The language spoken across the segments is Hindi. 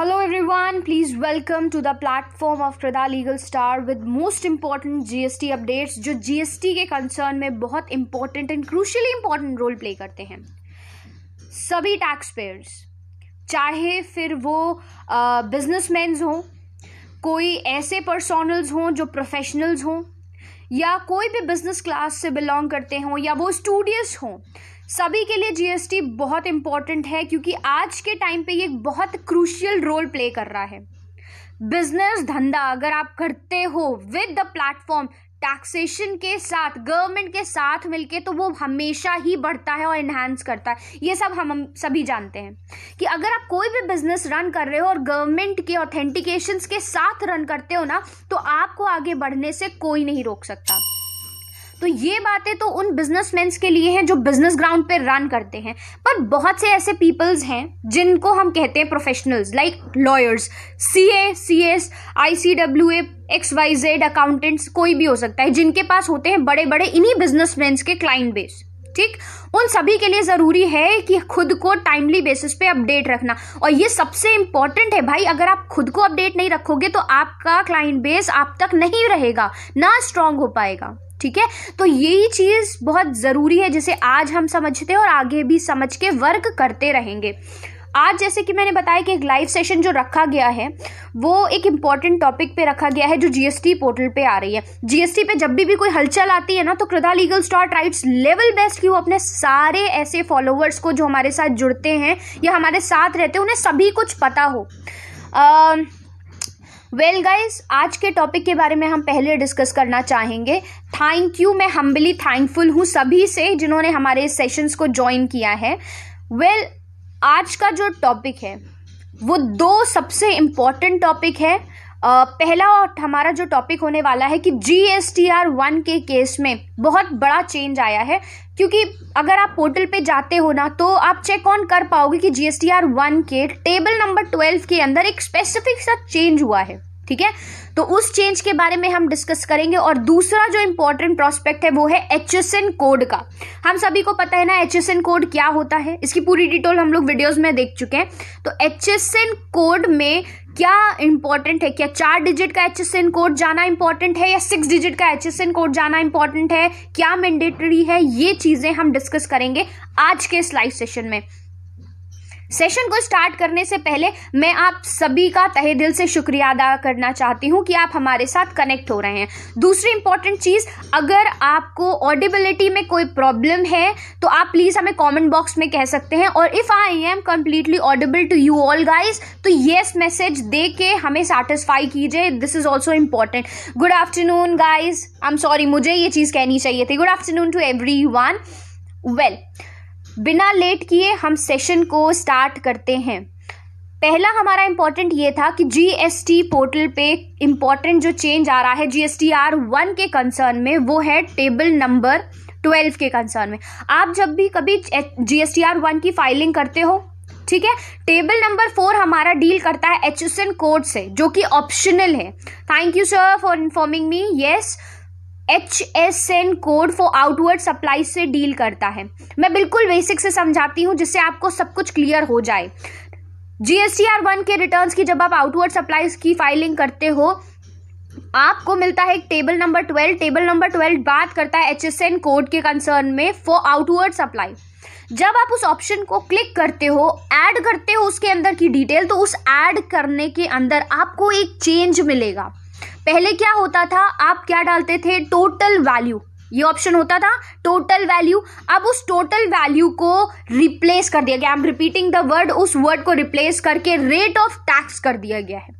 Hello everyone, please welcome to the platform of Krida Legal Star with most important GST updates जो GST के कंसर्न में बहुत important and crucially important role play करते हैं। सभी टैक्स पेयर्स, चाहे फिर वो बिजनेसमैन्स हों, कोई ऐसे पर्सनल्स हों जो प्रोफेशनल्स हों, या कोई भी बिजनेस क्लास से बिलोंग करते हों, या वो स्टूडियस हों, सभी के लिए जीएसटी बहुत इंपॉर्टेंट है क्योंकि आज के टाइम पे ये बहुत क्रूशियल रोल प्ले कर रहा है। बिजनेस धंधा अगर आप करते हो विद द प्लेटफॉर्म टैक्सेशन के साथ, गवर्नमेंट के साथ मिलके, तो वो हमेशा ही बढ़ता है और इन्हांस करता है। ये सब हम सभी जानते हैं कि अगर आप कोई भी बिजनेस रन कर रहे हो और गवर्नमेंट के ऑथेंटिकेशंस के साथ रन करते हो ना, तो आपको आगे बढ़ने से कोई नहीं रोक सकता। तो ये बातें तो उन बिजनेसमैन के लिए हैं जो बिजनेस ग्राउंड पे रन करते हैं, पर बहुत से ऐसे पीपल्स हैं जिनको हम कहते हैं professionals, like lawyers, CA, CS, ICWA, XYZ accountants, कोई भी हो सकता है, जिनके पास होते हैं बड़े बड़े इन्हीं बिजनेसमैन के क्लाइंट बेस। ठीक, उन सभी के लिए जरूरी है कि खुद को टाइमली बेसिस पे अपडेट रखना, और ये सबसे इंपॉर्टेंट है भाई। अगर आप खुद को अपडेट नहीं रखोगे तो आपका क्लाइंट बेस आप तक नहीं रहेगा, ना स्ट्रांग हो पाएगा। ठीक है, तो यही चीज बहुत जरूरी है जिसे आज हम समझते हैं और आगे भी समझ के वर्क करते रहेंगे। आज जैसे कि मैंने बताया कि एक लाइव सेशन जो रखा गया है वो एक इम्पॉर्टेंट टॉपिक पे रखा गया है जो जीएसटी पोर्टल पे आ रही है। जीएसटी पे जब भी कोई हलचल आती है ना, तो Kridha legal star tries level best की वो अपने सारे ऐसे फॉलोअर्स को जो हमारे साथ जुड़ते हैं या हमारे साथ रहते हैं, उन्हें सभी कुछ पता हो। वेल गाइज, आज के टॉपिक के बारे में हम पहले डिस्कस करना चाहेंगे। थैंक यू, मैं हम्बली थैंकफुल हूँ सभी से जिन्होंने हमारे सेशंस को ज्वाइन किया है। वेल, आज का जो टॉपिक है वो दो सबसे इम्पॉर्टेंट टॉपिक है। पहला हमारा जो टॉपिक होने वाला है कि GSTR 1 के केस में बहुत बड़ा चेंज आया है, क्योंकि अगर आप पोर्टल पे जाते हो ना तो आप चेक ऑन कर पाओगे कि GSTR 1 के टेबल नंबर 12 के अंदर एक स्पेसिफिक सा चेंज हुआ है। ठीक है, तो उस चेंज के बारे में हम डिस्कस करेंगे। और दूसरा जो इंपॉर्टेंट प्रोस्पेक्ट है वो है HSN कोड का। हम सभी को पता है ना HSN कोड क्या होता है, इसकी पूरी डिटेल हम लोग वीडियोस में देख चुके हैं। तो HSN कोड में क्या इंपॉर्टेंट है, क्या 4 डिजिट का HSN कोड जाना इंपॉर्टेंट है या 6 डिजिट का HSN कोड जाना इंपॉर्टेंट है, क्या मैंडेटरी है, ये चीजें हम डिस्कस करेंगे आज के इस लाइव सेशन में। सेशन को स्टार्ट करने से पहले मैं आप सभी का तहे दिल से शुक्रिया अदा करना चाहती हूं कि आप हमारे साथ कनेक्ट हो रहे हैं। दूसरी इंपॉर्टेंट चीज, अगर आपको ऑडिबिलिटी में कोई प्रॉब्लम है तो आप प्लीज हमें कमेंट बॉक्स में कह सकते हैं, और if I am completely audible to you all guys तो येस मैसेज दे के हमें सेटिस्फाई कीजिए। This is also important. Good afternoon guys, I am sorry, मुझे ये चीज कहनी चाहिए थी। Good afternoon to everyone. Well, बिना लेट किए हम सेशन को स्टार्ट करते हैं। पहला हमारा इंपॉर्टेंट ये था कि जीएसटी पोर्टल पे इंपॉर्टेंट जो चेंज आ रहा है GSTR 1 के कंसर्न में, वो है टेबल नंबर 12 के कंसर्न में। आप जब भी कभी GSTR 1 की फाइलिंग करते हो, ठीक है, टेबल नंबर 4 हमारा डील करता है HSN कोड से, जो कि ऑप्शनल है। Thank you sir for informing me. Yes, HSN code for outward supply से डील करता है। मैं बिल्कुल बेसिक से समझाती हूं जिससे आपको सब कुछ क्लियर हो जाए। GSTR 1 के रिटर्न्स की जब आप आउटवर्ड सप्लाईज की फाइलिंग करते हो, आपको मिलता है एक टेबल नंबर 12। टेबल नंबर 12 बात करता है HSN कोड के कंसर्न में फॉर आउटवर्ड सप्लाई। जब आप उस ऑप्शन को क्लिक करते हो, ऐड करते हो उसके अंदर की डिटेल, तो उस ऐड करने के अंदर आपको एक चेंज मिलेगा। पहले क्या होता था, आप क्या डालते थे, टोटल वैल्यू, ये ऑप्शन होता था टोटल वैल्यू। अब उस टोटल वैल्यू को रिप्लेस कर दिया गया, I am repeating the word, उस वर्ड को रिप्लेस करके रेट ऑफ टैक्स कर दिया गया है।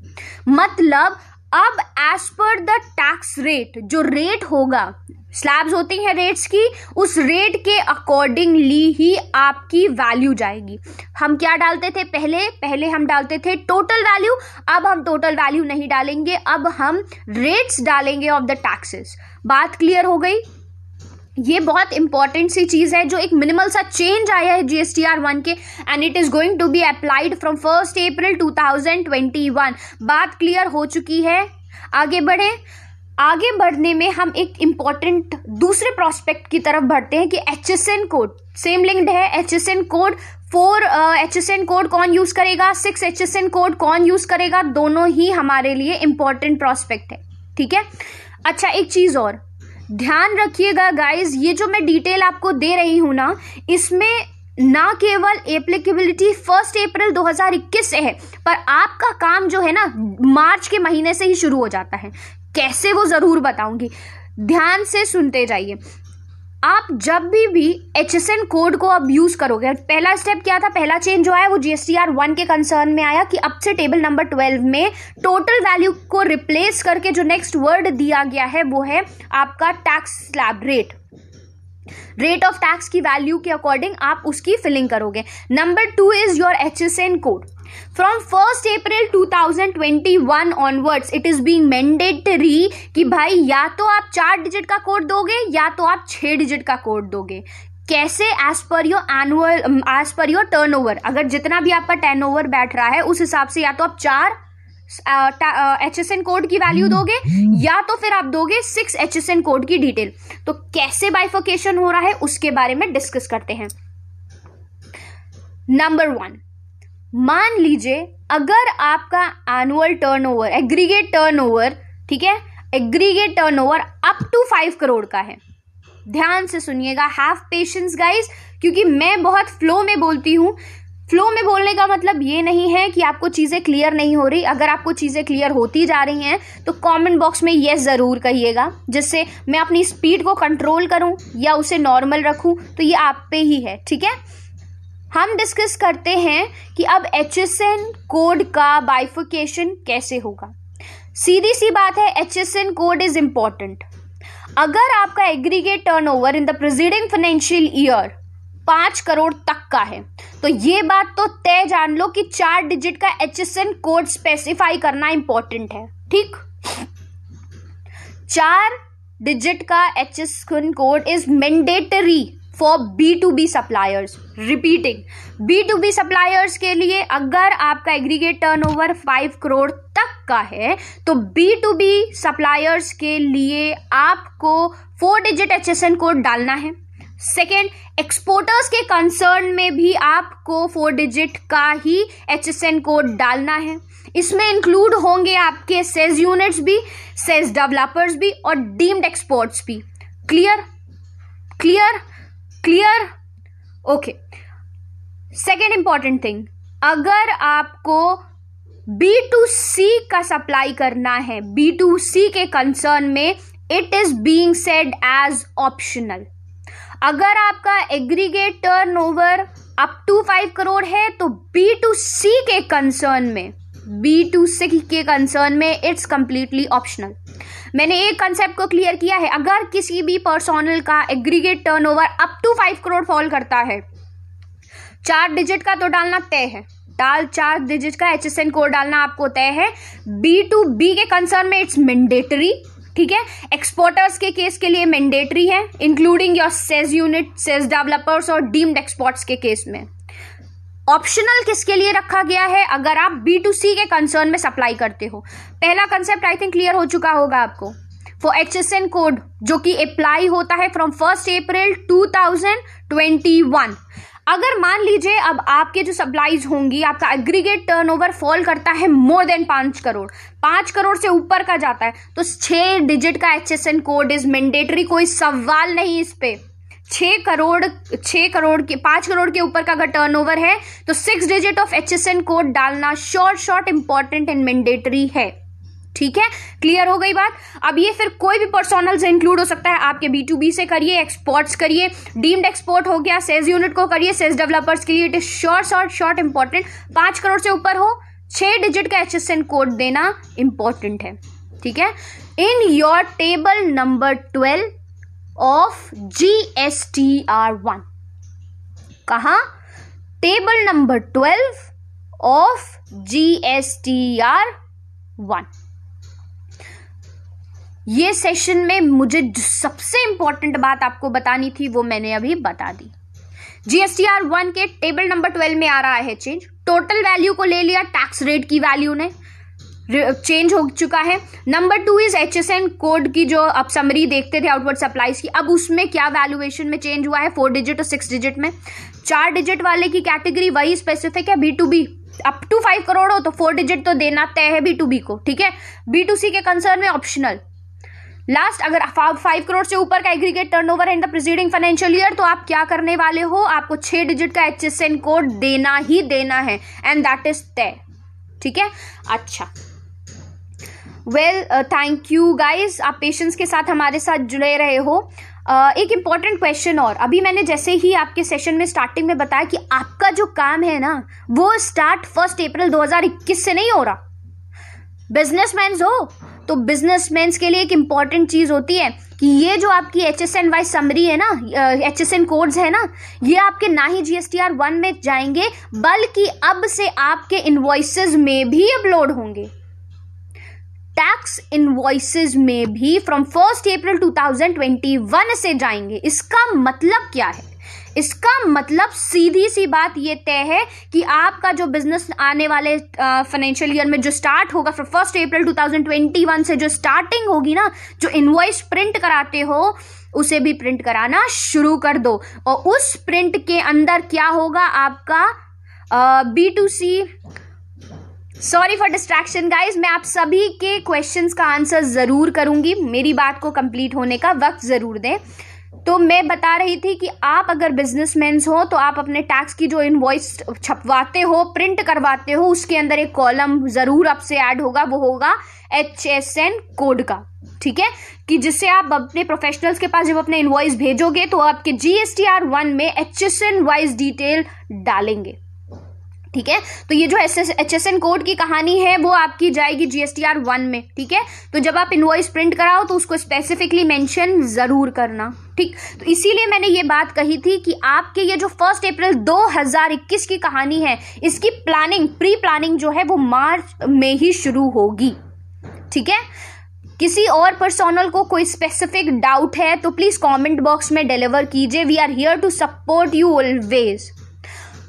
मतलब अब as per the tax rate, जो रेट होगा, स्लैब्स होती हैं रेट्स की, उस रेट के अकॉर्डिंगली ही आपकी वैल्यू जाएगी। हम क्या डालते थे पहले हम डालते थे टोटल वैल्यू, अब हम टोटल वैल्यू नहीं डालेंगे, अब हम रेट्स डालेंगे ऑफ द टैक्सेस। बात क्लियर हो गई? ये बहुत इंपॉर्टेंट सी चीज है जो एक मिनिमल सा चेंज आया है GSTR 1 के, and it is going to be applied from 1 April 2021। बात क्लियर हो चुकी है। आगे बढ़ने में हम एक इंपॉर्टेंट दूसरे प्रोस्पेक्ट की तरफ बढ़ते हैं कि HSN कोड सेम लिंक्ड है। HSN कोड 4 HSN कोड कौन यूज करेगा, 6 HSN कोड कौन यूज करेगा, दोनों ही हमारे लिए इंपॉर्टेंट प्रोस्पेक्ट है, ठीक है। अच्छा, एक चीज और ध्यान रखिएगा गाइज, ये जो मैं डिटेल आपको दे रही हूं ना, इसमें ना केवल एप्लीकेबिलिटी 1 अप्रैल 2021 से है, पर आपका काम जो है ना मार्च के महीने से ही शुरू हो जाता है। कैसे वो जरूर बताऊंगी, ध्यान से सुनते जाइए। आप जब भी HSN कोड को अब यूज करोगे, पहला स्टेप क्या था, पहला चेंज जो है वो GSTR 1 के कंसर्न में आया कि अब से टेबल नंबर 12 में टोटल वैल्यू को रिप्लेस करके जो नेक्स्ट वर्ड दिया गया है वो है आपका tax slab rate of tax की वैल्यू के अकॉर्डिंग आप उसकी फिलिंग करोगे। Number 2 is your HSN code. From 1 April 2021 onwards it is being mandatory कि भाई या तो आप 4 डिजिट का कोड दोगे या तो आप 6 डिजिट का कोड दोगे। कैसे, एज पर योर टर्नओवर, अगर जितना भी आपका टर्नओवर बैठ रहा है उस हिसाब से या तो आप 4 HSN कोड की वैल्यू दोगे या तो फिर आप दोगे 6 HSN कोड की डिटेल। तो कैसे बाइफर्केशन हो रहा है उसके बारे में डिस्कस करते हैं। नंबर 1, मान लीजिए अगर आपका एनुअल टर्नओवर, एग्रीगेट टर्नओवर, ठीक है, aggregate turnover up to 5 crore का है। ध्यान से सुनिएगा, हैव पेशेंस गाइस, क्योंकि मैं बहुत फ्लो में बोलती हूं। फ्लो में बोलने का मतलब ये नहीं है कि आपको चीजें क्लियर नहीं हो रही। अगर आपको चीजें क्लियर होती जा रही हैं तो कमेंट बॉक्स में यस जरूर कहिएगा, जिससे मैं अपनी स्पीड को कंट्रोल करूं या उसे नॉर्मल रखूं, तो ये आप पे ही है, ठीक है। हम डिस्कस करते हैं कि अब HSN कोड का बाइफर्केशन कैसे होगा। सीधी सी बात है, HSN कोड इज इंपॉर्टेंट। अगर आपका aggregate turnover in the preceding financial year 5 crore तक का है तो ये बात तो तय जान लो कि 4 डिजिट का HSN कोड स्पेसिफाई करना इंपॉर्टेंट है, ठीक। 4 डिजिट का HSN code is mandatory for B2B suppliers. Repeating, B2B suppliers के लिए अगर आपका एग्रीगेट टर्नओवर 5 करोड़ तक का है तो B2B सप्लायर्स के लिए आपको 4 डिजिट HSN कोड डालना है। सेकेंड, एक्सपोर्टर्स के कंसर्न में भी आपको 4 डिजिट का ही HSN कोड डालना है। इसमें इंक्लूड होंगे आपके सेज यूनिट्स भी, सेज डेवलपर्स भी और डीम्ड एक्सपोर्ट्स भी। Clear clear clear, okay. Second important thing, अगर आपको B2C का सप्लाई करना है, B2C के कंसर्न में it is being said as optional. अगर आपका aggregate turnover up to 5 crore है तो B2C के कंसर्न में इट्स कंप्लीटली ऑप्शनल। मैंने एक कंसेप्ट को क्लियर किया है, अगर किसी भी पर्सनल का aggregate turnover up to 5 crore fall करता है, 4 डिजिट का तो डालना तय है, 4 डिजिट का HSN कोड डालना आपको तय है। B2B के कंसर्न में इट्स मैंडेटरी, ठीक है। एक्सपोर्टर्स के केस के लिए मैंडेटरी है, including your says unit, says developers और डीम्ड एक्सपोर्ट्स के केस में। ऑप्शनल किसके लिए रखा गया है, अगर आप B2C के कंसर्न में सप्लाई करते हो। पहला कंसेप्ट आई थिंक क्लियर हो चुका होगा आपको। फॉर HSN कोड जो कि अप्लाई होता है फ्रॉम 1 अप्रैल 2021। अगर मान लीजिए अब आपके जो सप्लाईज होंगी, आपका एग्रीगेट टर्नओवर फॉल करता है मोर देन 5 करोड़, 5 करोड़ से ऊपर का जाता है, तो 6 डिजिट का HSN कोड इज मैंडेटरी। कोई सवाल नहीं इस पे। 5 करोड़ के ऊपर का अगर टर्नओवर है तो 6 डिजिट ऑफ HSN कोड डालना शॉर्ट इंपॉर्टेंट एंड मैंडेटरी है, ठीक है। क्लियर हो गई बात। अब ये फिर कोई भी पर्सनल से इंक्लूड हो सकता है, आपके B2B से करिए, एक्सपोर्ट्स करिए, डीम्ड एक्सपोर्ट हो गया, सेज यूनिट को करिए, सेज डेवलपर्स के लिए it is short important. 5 crore से ऊपर हो, 6 डिजिट का HSN कोड देना इंपॉर्टेंट है, ठीक है। In your table number 12 of GSTR 1, कहा, टेबल नंबर 12 ऑफ GSTR 1। ये सेशन में मुझे सबसे इंपॉर्टेंट बात आपको बतानी थी वो मैंने अभी बता दी। GSTR 1 के टेबल नंबर 12 में आ रहा है चेंज। टोटल वैल्यू को ले लिया टैक्स रेट की वैल्यू ने, चेंज हो चुका है। नंबर 2 इज HSN कोड की जो आप समरी देखते थे आउटवर्ड सप्लाईज की, अब उसमें क्या वैल्यूएशन में चेंज हुआ है 4 डिजिट और 6 डिजिट में। 4 डिजिट वाले की कैटेगरी वही स्पेसिफिक है B2B, अप टू 5 करोड़ हो तो 4 डिजिट तो देना तय है B2B को, ठीक है। B2C के कंसर्न में ऑप्शनल। लास्ट अगर 5 करोड़ से ऊपर का एग्रीगेट टर्नओवर है in the preceding financial year तो आप क्या करने वाले हो, आपको 6 डिजिट का HSN कोड देना ही देना है एंड दैट इज तय, ठीक है। अच्छा, वेल थैंक यू गाइज, आप पेशेंस के साथ हमारे साथ जुड़े रहे हो। एक इम्पॉर्टेंट क्वेश्चन और, अभी मैंने जैसे ही आपके सेशन में स्टार्टिंग में बताया कि आपका जो काम है ना वो स्टार्ट 1 अप्रैल 2021 से नहीं हो रहा। बिजनेसमैन हो तो बिजनेसमैन के लिए एक इंपॉर्टेंट चीज होती है कि ये जो आपकी HSN वाइज समरी है ना, HSN कोड्स है ना, ये आपके ना ही GSTR 1 में जाएंगे बल्कि अब से आपके इनवॉइसेस में भी अपलोड होंगे, टैक्स इनवॉइसेस में भी फ्रॉम 1 अप्रैल 2021 से जाएंगे। इसका मतलब क्या है? इसका मतलब सीधी सी बात ये तय है कि आपका जो बिजनेस आने वाले फाइनेंशियल ईयर में जो स्टार्ट होगा फ्रॉम 1 अप्रैल 2021 से जो स्टार्टिंग होगी ना, जो इनवॉइस प्रिंट कराते हो उसे भी प्रिंट कराना शुरू कर दो। और उस प्रिंट के अंदर क्या होगा आपका B2C, sorry for distraction guys, मैं आप सभी के क्वेश्चंस का आंसर जरूर करूंगी, मेरी बात को कंप्लीट होने का वक्त जरूर दें। तो मैं बता रही थी कि आप अगर बिजनेसमैन हो तो आप अपने टैक्स की जो इनवॉइस छपवाते हो, प्रिंट करवाते हो, उसके अंदर एक कॉलम जरूर आपसे ऐड होगा, वो होगा HSN कोड का, ठीक है, कि जिससे आप अपने प्रोफेशनल्स के पास जब अपने इनवॉइस भेजोगे तो आपके GSTR 1 में HSN वाइज डिटेल डालेंगे, ठीक है। तो ये जो HSN कोड की कहानी है वो आपकी जाएगी GSTR 1 में, ठीक है। तो जब आप इनवॉइस प्रिंट कराओ तो उसको स्पेसिफिकली मेंशन जरूर करना, ठीक। तो इसीलिए मैंने ये बात कही थी कि आपके ये जो 1 अप्रैल 2021 की कहानी है, इसकी प्लानिंग, प्री प्लानिंग जो है वो मार्च में ही शुरू होगी, ठीक है। किसी और पर्सनल को कोई स्पेसिफिक डाउट है तो प्लीज कमेंट बॉक्स में डिलीवर कीजिए। We are here to support you always.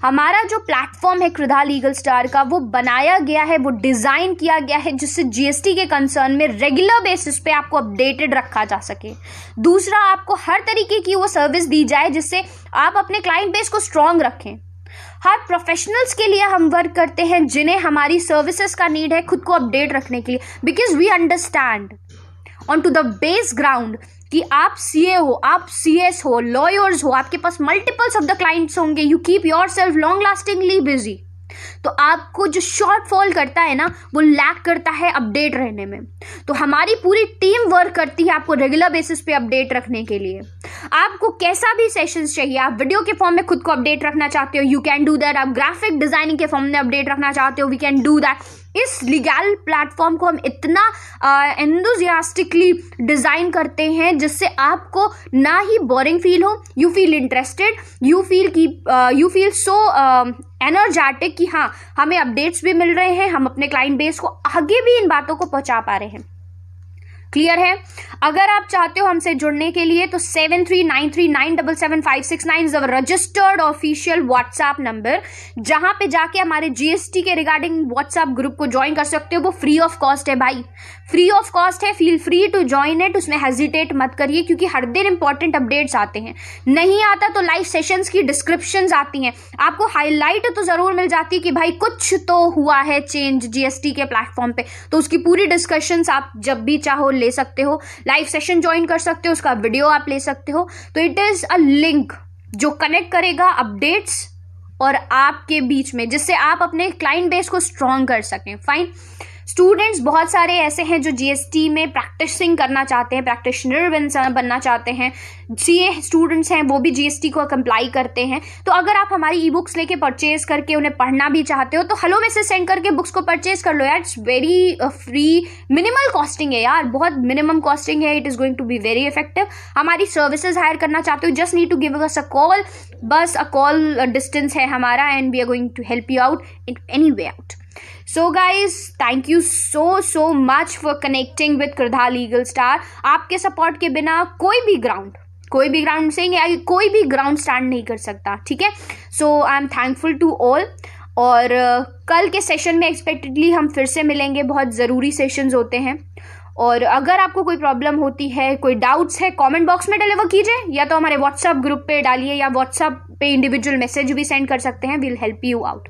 हमारा जो प्लेटफॉर्म है कृधा लीगल स्टार का, वो बनाया गया है, वो डिजाइन किया गया है जिससे GST के कंसर्न में रेगुलर बेसिस पे आपको अपडेटेड रखा जा सके। दूसरा, आपको हर तरीके की वो सर्विस दी जाए जिससे आप अपने क्लाइंट बेस को स्ट्रांग रखें। हर प्रोफेशनलस के लिए हम वर्क करते हैं जिन्हें हमारी सर्विसेज का नीड है खुद को अपडेट रखने के लिए, because we understand on to the base ground कि आप CA हो, आप CS हो, लॉयर्स हो, आपके पास मल्टीपल्स ऑफ द क्लाइंट्स होंगे, you keep your self long lastingly busy, तो आपको जो शॉर्टफॉल करता है ना वो लैक करता है अपडेट रहने में। तो हमारी पूरी टीम वर्क करती है आपको रेगुलर बेसिस पे अपडेट रखने के लिए। आपको कैसा भी सेशंस चाहिए, आप वीडियो के फॉर्म में खुद को अपडेट रखना चाहते हो, यू कैन डू दैट। आप ग्राफिक डिजाइनिंग के फॉर्म में अपडेट रखना चाहते हो, वी कैन डू दैट। इस लीगल प्लेटफॉर्म को हम इतना एंथुसियास्टिकली डिजाइन करते हैं जिससे आपको ना ही बोरिंग फील हो, you feel interested, you feel so energetic कि हाँ हमें अपडेट्स भी मिल रहे हैं, हम अपने क्लाइंट बेस को आगे भी इन बातों को पहुंचा पा रहे हैं। क्लियर है? अगर आप चाहते हो हमसे जुड़ने के लिए तो 7393977569 is our registered official WhatsApp number, जहां पे जाके हमारे GST के रिगार्डिंग व्हाट्सएप ग्रुप को ज्वाइन कर सकते हो। वो फ्री ऑफ कॉस्ट है भाई, फ्री ऑफ कॉस्ट है, feel free to join it, उसमें हेजिटेट मत करिए क्योंकि हर दिन इंपॉर्टेंट अपडेट्स आते हैं। नहीं आता तो लाइव सेशंस की डिस्क्रिप्शंस आती हैं, आपको हाईलाइट तो जरूर मिल जाती है कि भाई कुछ तो हुआ है चेंज GST के प्लेटफॉर्म पे, तो उसकी पूरी डिस्कशंस आप जब भी चाहो ले सकते हो, लाइव सेशन ज्वाइन कर सकते हो, उसका वीडियो आप ले सकते हो। तो इट इज अ लिंक जो कनेक्ट करेगा अपडेट्स और आपके बीच में, जिससे आप अपने क्लाइंट बेस को स्ट्रॉन्ग कर सकें। फाइन। स्टूडेंट्स बहुत सारे ऐसे हैं जो GST में प्रैक्टिसिंग करना चाहते हैं, प्रैक्टिशनर बनना चाहते हैं, CA स्टूडेंट्स हैं वो भी GST को कंप्लाई करते हैं। तो अगर आप हमारी ई बुक्स लेके परचेज करके उन्हें पढ़ना भी चाहते हो तो हेलो मैसेज सेंड करके बुक्स को परचेज कर लो यार। It's very free, minimal costing है यार, बहुत मिनिमम कॉस्टिंग है। It is going to be very effective. हमारी सर्विसेज हायर करना चाहते हो, just need to give us a call, बस अ कॉल डिस्टेंस है हमारा and we are going to help you out in any way out. So guys, thank you so much for connecting with Kridha legal star. आपके सपोर्ट के बिना कोई भी ग्राउंड से कोई भी ग्राउंड स्टैंड नहीं कर सकता, ठीक है। So I am thankful to all. और कल के सेशन में एक्सपेक्टेडली हम फिर से मिलेंगे, बहुत ज़रूरी सेशंस होते हैं। और अगर आपको कोई प्रॉब्लम होती है, कोई डाउट्स है, कमेंट बॉक्स में डिलीवर कीजिए, या तो हमारे व्हाट्सएप ग्रुप पे डालिए, या व्हाट्सएप पे इंडिविजुअल मैसेज भी सेंड कर सकते हैं। Will help you out.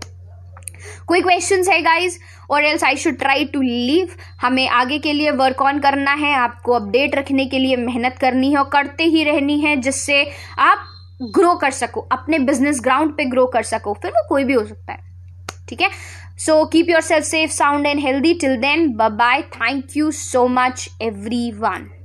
कोई क्वेश्चंस है गाइज, और else I should try to leave. हमें आगे के लिए वर्क ऑन करना है, आपको अपडेट रखने के लिए मेहनत करनी है और करते ही रहनी है, जिससे आप ग्रो कर सको, अपने बिजनेस ग्राउंड पे ग्रो कर सको, फिर वो कोई भी हो सकता है। ठीक है, so keep yourself safe, sound and healthy. Till then, bye bye. Thank you so much everyone.